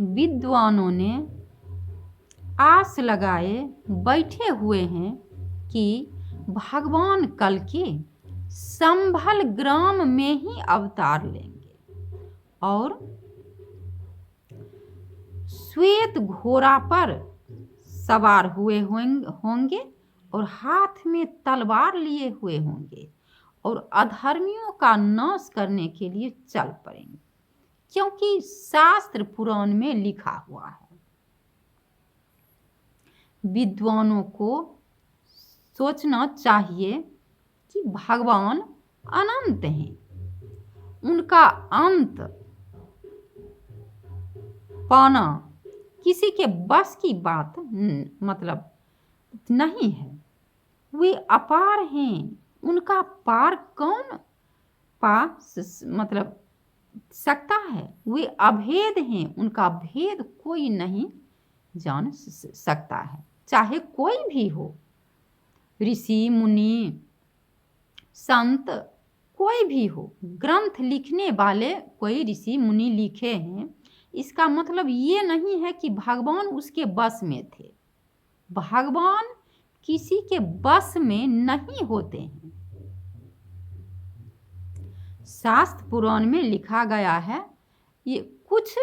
विद्वानों ने आस लगाए बैठे हुए हैं कि भगवान कल्कि संभल ग्राम में ही अवतार लेंगे और श्वेत घोड़ा पर सवार हुए होंगे और हाथ में तलवार लिए हुए होंगे और अधर्मियों का नाश करने के लिए चल पड़ेंगे, क्योंकि शास्त्र पुराण में लिखा हुआ है। विद्वानों को सोचना चाहिए कि भगवान अनंत हैं, उनका अंत पाना किसी के बस की बात मतलब नहीं है। वे अपार हैं, उनका पार कौन पा मतलब सकता है। वे अभेद हैं, उनका भेद कोई नहीं जान सकता है, चाहे कोई भी हो, ऋषि मुनि संत कोई भी हो। ग्रंथ लिखने वाले कोई ऋषि मुनि लिखे हैं, इसका मतलब ये नहीं है कि भगवान उसके बस में थे। भगवान किसी के बस में नहीं होते हैं। शास्त्र पुराण में लिखा गया है, ये कुछ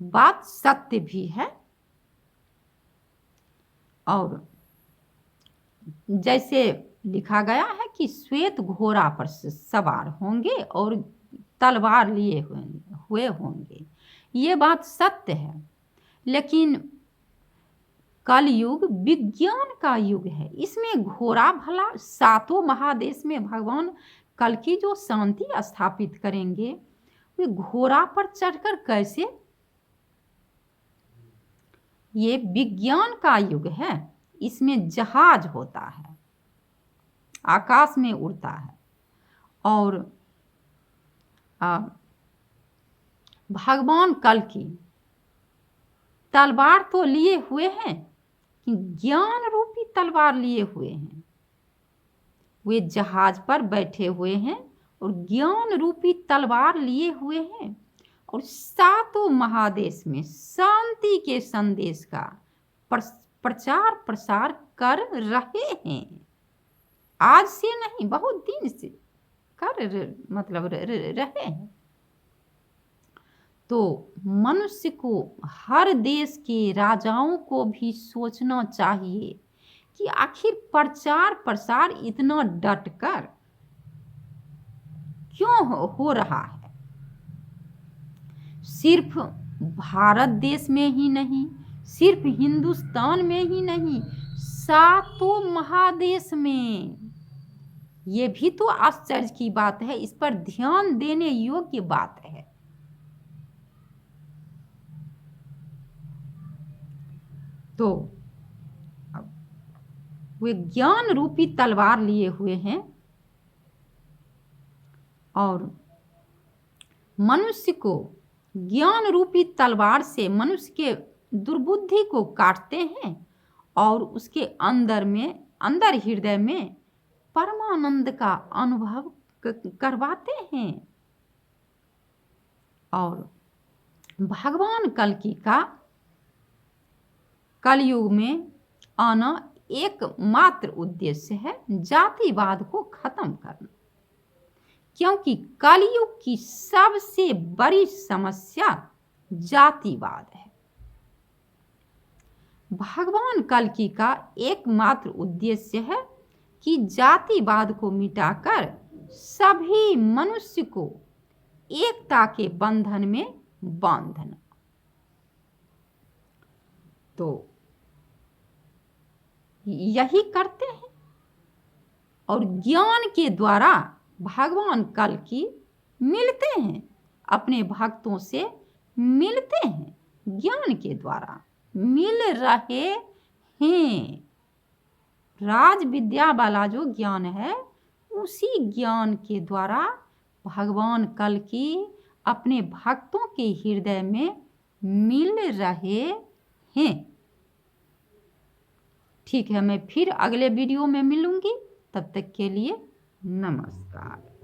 बात सत्य भी है। और जैसे लिखा गया है कि श्वेत घोड़ा पर सवार होंगे और तलवार लिए हुए होंगे, ये बात सत्य है। लेकिन कलयुग विज्ञान का युग है, इसमें घोड़ा भला सातों महादेश में भगवान कल की जो शांति स्थापित करेंगे, वे घोड़ा पर चढ़कर कैसे? ये विज्ञान का युग है, इसमें जहाज होता है, आकाश में उड़ता है। और भगवान कल की तलवार तो लिए हुए हैं, कि ज्ञान रूपी तलवार लिए हुए हैं। वे जहाज पर बैठे हुए हैं और ज्ञान रूपी तलवार लिए हुए हैं और सातों महादेश में शांति के संदेश का प्रचार प्रसार कर रहे हैं। आज से नहीं, बहुत दिन से कर रहे हैं। तो मनुष्य को, हर देश के राजाओं को भी सोचना चाहिए कि आखिर प्रचार प्रसार इतना डटकर क्यों हो रहा है। सिर्फ भारत देश में ही नहीं, सिर्फ हिंदुस्तान में ही नहीं, सातों महादेश में। ये भी तो आश्चर्य की बात है, इस पर ध्यान देने योग्य बात है। तो वे ज्ञान रूपी तलवार लिए हुए हैं और मनुष्य को ज्ञान रूपी तलवार से मनुष्य के दुर्बुद्धि को काटते हैं और उसके अंदर हृदय में परमानंद का अनुभव करवाते हैं। और भगवान कल्कि का कलयुग में आना एकमात्र उद्देश्य है जातिवाद को खत्म करना, क्योंकि कलयुग की सबसे बड़ी समस्या जातिवाद है। भगवान कल्कि का एकमात्र उद्देश्य है कि जातिवाद को मिटाकर सभी मनुष्य को एकता के बंधन में बांधना। तो यही करते हैं और ज्ञान के द्वारा भगवान कल्कि मिलते हैं, अपने भक्तों से मिलते हैं, ज्ञान के द्वारा मिल रहे हैं। राज विद्या वाला जो ज्ञान है, उसी ज्ञान के द्वारा भगवान कल्कि अपने भक्तों के हृदय में मिल रहे हैं। ठीक है, मैं फिर अगले वीडियो में मिलूंगी, तब तक के लिए नमस्कार।